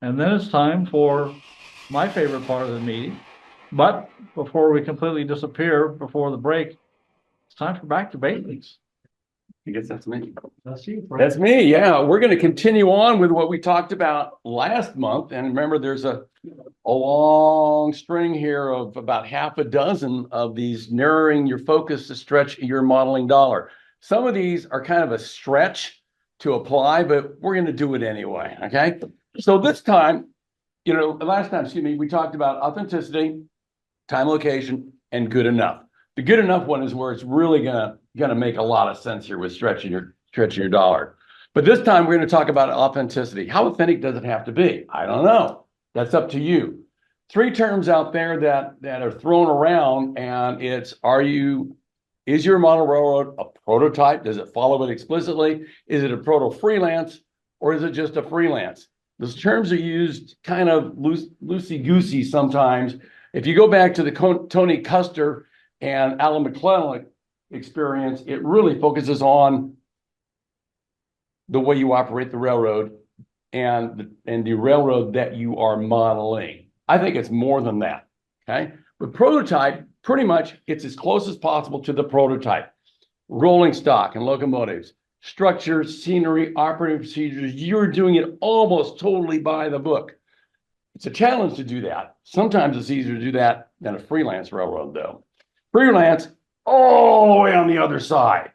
And then it's time for my favorite part of the meeting. But before we completely disappear before the break, it's time for back to basics. I guess that's me. That's you, Frank. That's me. Yeah, we're going to continue on with what we talked about last month. And remember, there's a long string here of about half a dozen of these narrowing your focus to stretch your modeling dollar. Some of these are kind of a stretch to apply, but we're going to do it anyway. Okay. So this time, last time, excuse me, we talked about authenticity, time, location, and good enough. The good enough one is where it's really gonna make a lot of sense here with stretching your dollar. But this time we're going to talk about authenticity. How authentic does it have to be? I don't know. That's up to you. Three terms out there that are thrown around, and it's is your model railroad a prototype? Does it follow it explicitly? Is it a proto-freelance, or is it just a freelance? Those terms are used kind of loosey-goosey sometimes. If you go back to the Tony Custer and Alan McClellan experience, it really focuses on the way you operate the railroad and the railroad that you are modeling. I think it's more than that. Okay. But prototype, pretty much, it's as close as possible to the prototype. Rolling stock and locomotives, structures, scenery, operating procedures, you're doing it almost totally by the book. It's a challenge to do that. Sometimes it's easier to do that than a freelance railroad, though. Freelance, all the way on the other side.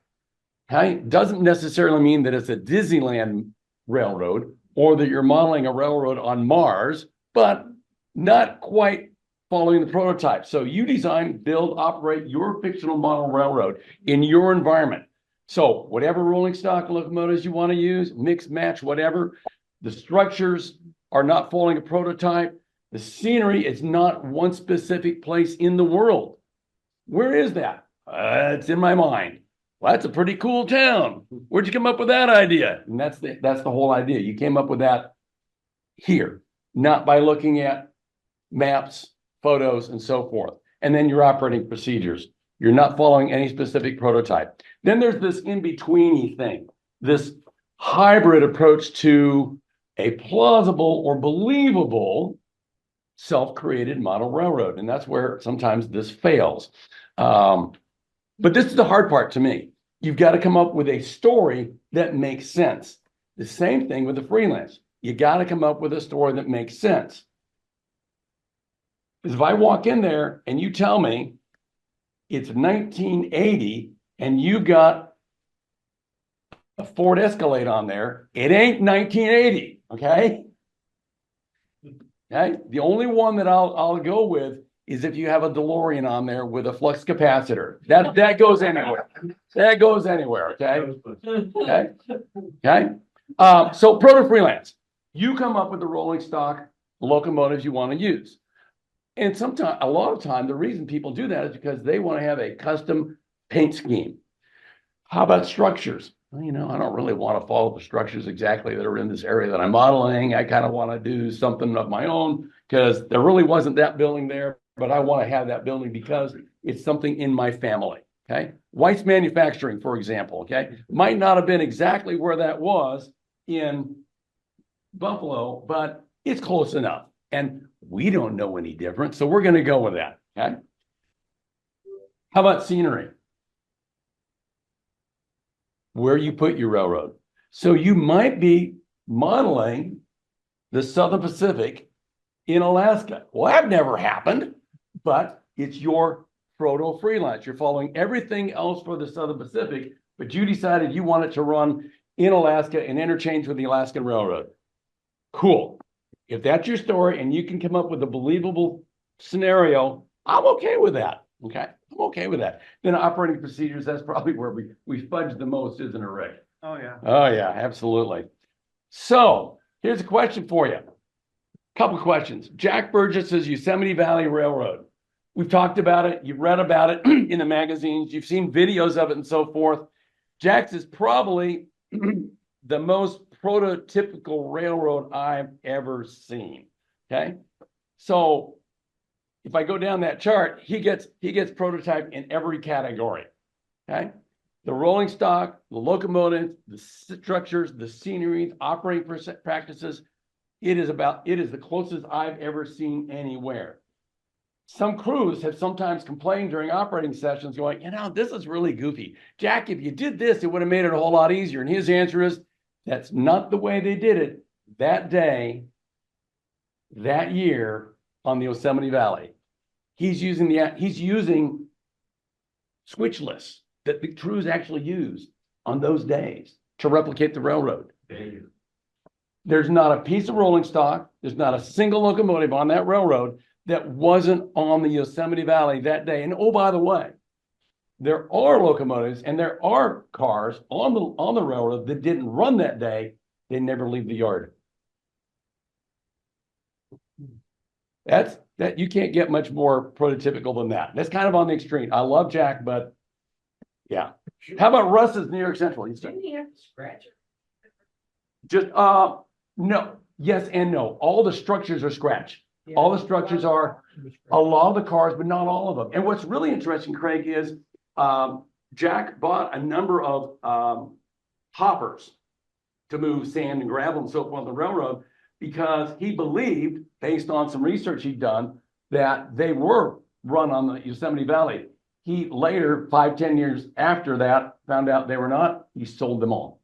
Okay? Doesn't necessarily mean that it's a Disneyland railroad or that you're modeling a railroad on Mars, but not quite following the prototype. So you design, build, operate your fictional model railroad in your environment. So whatever rolling stock locomotives you want to use, mix, match, whatever, the structures are not following a prototype. The scenery is not one specific place in the world. Where is that? It's in my mind. Well, that's a pretty cool town. Where'd you come up with that idea? And that's the whole idea. You came up with that here, not by looking at maps, photos, and so forth. And then your operating procedures. You're not following any specific prototype. Then there's this in-betweeny thing, this hybrid approach to a plausible or believable self-created model railroad. And that's where sometimes this fails. But this is the hard part to me. You've got to come up with a story that makes sense. The same thing with the freelance. You got to come up with a story that makes sense. Because if I walk in there and you tell me it's 1980 and you got a Ford Escalade on there, it ain't 1980, okay? Okay. The only one that I'll go with is if you have a DeLorean on there with a flux capacitor. That goes anywhere. That goes anywhere. Okay. Okay. Okay. So Proto-Freelance, you come up with the rolling stock locomotives you want to use. And sometimes, a lot of time, the reason people do that is because they want to have a custom paint scheme. How about structures? Well, I don't really want to follow the structures exactly that are in this area that I'm modeling. I kind of want to do something of my own because there really wasn't that building there, but I want to have that building because it's something in my family. Okay. Weiss Manufacturing, for example, okay, might not have been exactly where that was in Buffalo, but it's close enough. And we don't know any different. So we're going to go with that. Okay. How about scenery? Where you put your railroad. So you might be modeling the Southern Pacific in Alaska. Well, that never happened, but it's your proto-freelance. You're following everything else for the Southern Pacific, but you decided you wanted to run in Alaska and interchange with the Alaskan Railroad. Cool. If that's your story and you can come up with a believable scenario, I'm okay with that. Okay. I'm okay with that. Then operating procedures, that's probably where we fudge the most, isn't it, Rick? Oh, yeah. Oh, yeah, absolutely. So here's a question for you. Couple questions. Jack Burgess's Yosemite Valley Railroad. We've talked about it. You've read about it in the magazines. You've seen videos of it and so forth. Jack's is probably the most prototypical railroad I've ever seen. Okay. So if I go down that chart, he gets prototype in every category. Okay. The rolling stock, the locomotives, the structures, the scenery, operating practices, it is the closest I've ever seen anywhere. Some crews have sometimes complained during operating sessions going, this is really goofy. Jack, if you did this, it would have made it a whole lot easier. And his answer is, that's not the way they did it that day, that year on the Yosemite Valley. He's using switch lists that the crews actually used on those days to replicate the railroad. There's not a piece of rolling stock. There's not a single locomotive on that railroad that wasn't on the Yosemite Valley that day. And oh, by the way, there are locomotives and there are cars on the railroad that didn't run that day. They never leave the yard. That you can't get much more prototypical than that. That's kind of on the extreme. I love Jack, but yeah. How about Russ's New York Central? Didn't he have to scratch it? Just no, yes and no. All the structures are scratched. Yeah. All the structures are a lot of the cars, but not all of them. And what's really interesting, Craig, is Jack bought a number of hoppers to move sand and gravel and so forth on the railroad because he believed, based on some research he'd done, that they were run on the Yosemite Valley. He later, 5-10 years after that, found out they were not. He sold them all.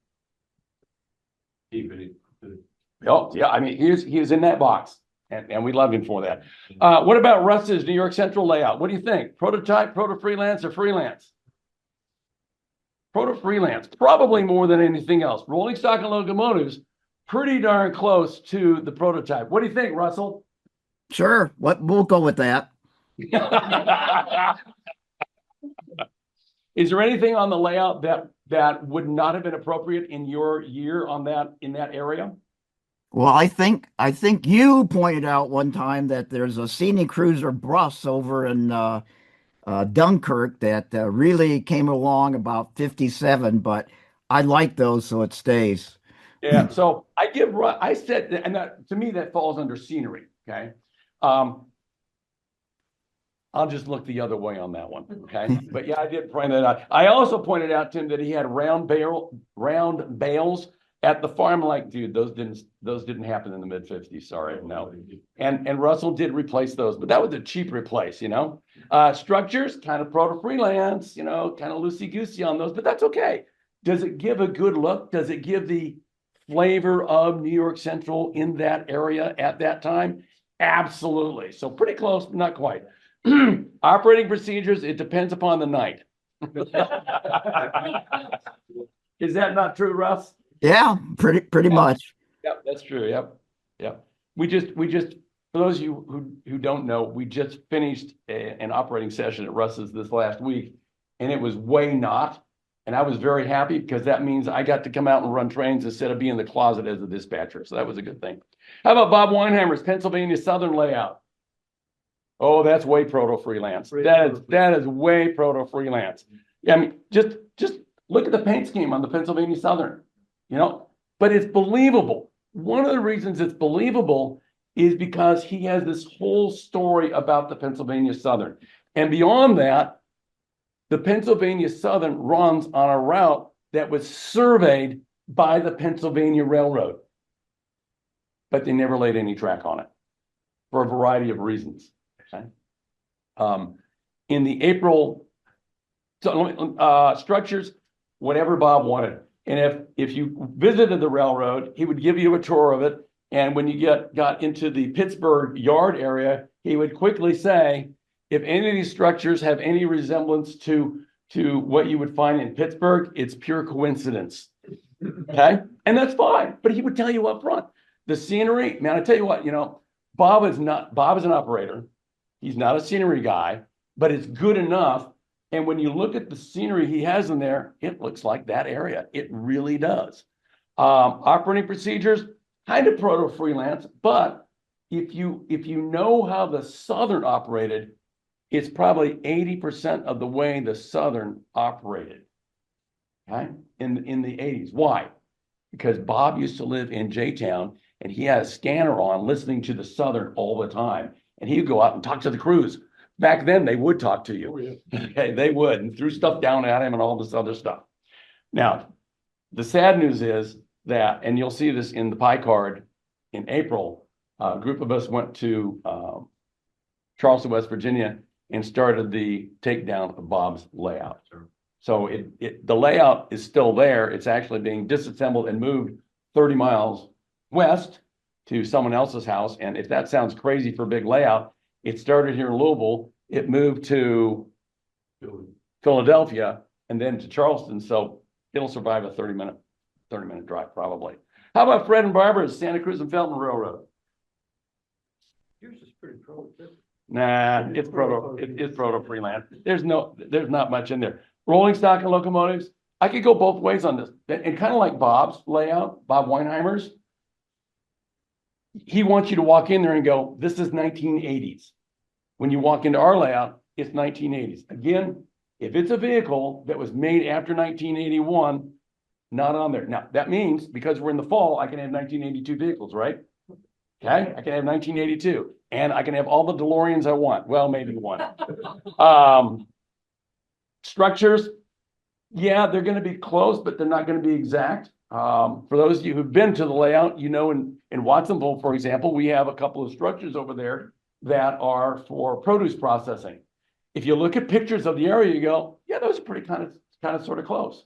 Oh, yeah, I mean, he was in that box, and we loved him for that. What about Russ's New York Central layout? What do you think? Prototype, Proto-Freelance, or Freelance? Proto-Freelance, probably more than anything else. Rolling stock and locomotives, pretty darn close to the prototype. What do you think, Russell? Sure, we'll go with that. Is there anything on the layout that would not have been appropriate in your year in that area? Well, I think you pointed out one time that there's a scenic cruiser bus over in Dunkirk that really came along about 57, but I like those, so it stays. Yeah, so I said, and to me that falls under scenery. Okay, I'll just look the other way on that one. Okay, but yeah, I did point that out. I also pointed out to him that he had round bales at the farm. Like, dude, those didn't happen in the mid '50s. Sorry, no. And Russell did replace those, but that was a cheap replace. Structures kind of Proto-Freelance. Kind of loosey goosey on those, but that's okay. Does it give a good look? Does it give the flavor of New York Central in that area at that time? Absolutely. So pretty close, not quite. Operating procedures, it depends upon the night. Is that not true, Russ? Yeah, pretty much. Yep, that's true. Yep. We just for those of you who don't know, we just finished an operating session at Russ's this last week, and it was way not. And I was very happy because that means I got to come out and run trains instead of being in the closet as a dispatcher. So that was a good thing. How about Bob Weinheimer's Pennsylvania Southern layout? Oh, that's way Proto-Freelance. That is way Proto-Freelance. Yeah, I mean, just look at the paint scheme on the Pennsylvania Southern, but it's believable. One of the reasons it's believable is because he has this whole story about the Pennsylvania Southern. And beyond that, the Pennsylvania Southern runs on a route that was surveyed by the Pennsylvania Railroad, but they never laid any track on it for a variety of reasons. Okay. In the April structures, whatever Bob wanted. And if you visited the railroad, he would give you a tour of it. And when you got into the Pittsburgh yard area, he would quickly say, if any of these structures have any resemblance to what you would find in Pittsburgh, it's pure coincidence. Okay. And that's fine. But he would tell you up front. The scenery, man, I tell you what, Bob is an operator. He's not a scenery guy, but it's good enough. And when you look at the scenery he has in there, it looks like that area. It really does. Operating procedures, kind of Proto-Freelance, but if you know how the Southern operated, it's probably 80% of the way the Southern operated. Okay, in the 80s. Why? Because Bob used to live in J-Town and he had a scanner on listening to the Southern all the time. And he'd go out and talk to the crews. Back then, they would talk to you. Oh, yeah. Okay, they would, and threw stuff down at him and all this other stuff. Now, the sad news is that, and you'll see this in the pie card, in April, a group of us went to Charleston, West Virginia, and started the takedown of Bob's layout. So the layout is still there. It's actually being disassembled and moved 30 miles west to someone else's house. And if that sounds crazy for a big layout, it started here in Louisville. It moved to Philadelphia and then to Charleston. So it'll survive a 30-minute drive probably. How about Fred and Barbara's Santa Cruz and Felton Railroad? Yours is pretty pro. Nah, it's Proto-Freelance. There's not much in there. Rolling stock and locomotives. I could go both ways on this. And kind of like Bob's layout, Bob Weinheimer's, he wants you to walk in there and go, this is 1980s. When you walk into our layout, it's 1980s. Again, if it's a vehicle that was made after 1981, not on there. Now, that means because we're in the fall, I can have 1982 vehicles, right? Okay, I can have 1982. And I can have all the DeLoreans I want. Well, maybe one. Structures, yeah, they're going to be close, but they're not going to be exact. For those of you who've been to the layout, you know, in Watsonville, for example, we have a couple of structures over there that are for produce processing. If you look at pictures of the area, you go, yeah, those are pretty kind of sort of close.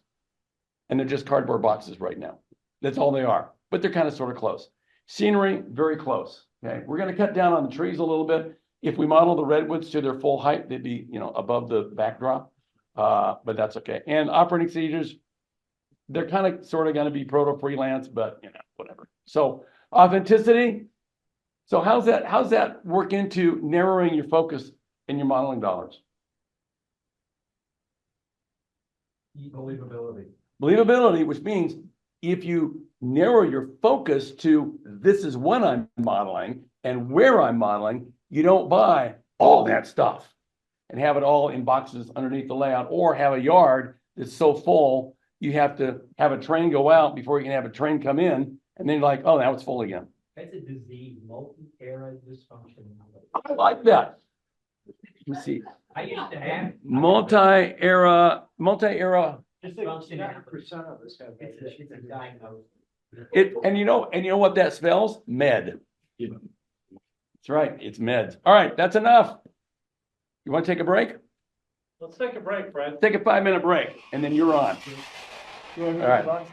And they're just cardboard boxes right now. That's all they are, but they're kind of sort of close. Scenery, very close. Okay, we're going to cut down on the trees a little bit. If we model the redwoods to their full height, they'd be, you know, above the backdrop, but that's okay. And operating procedures, they're kind of sort of going to be proto-freelance, but you know, whatever. So authenticity. So how's that work into narrowing your focus in your modeling dollars? Believability, which means if you narrow your focus to this is what I'm modeling and where I'm modeling, you don't buy all that stuff and have it all in boxes underneath the layout, or have a yard that's so full you have to have a train go out before you can have a train come in, and then you're like, oh, now it's full again. That's a disease, multi-era dysfunction. I like that. Let me see. I used to have. Multi-era. Just function. 9% of us have. It's a diagnosis. And you know what that spells? Med. That's right. It's meds. All right, that's enough. You want to take a break? Let's take a break, Fred. Take a 5-minute break, and then you're on. All right.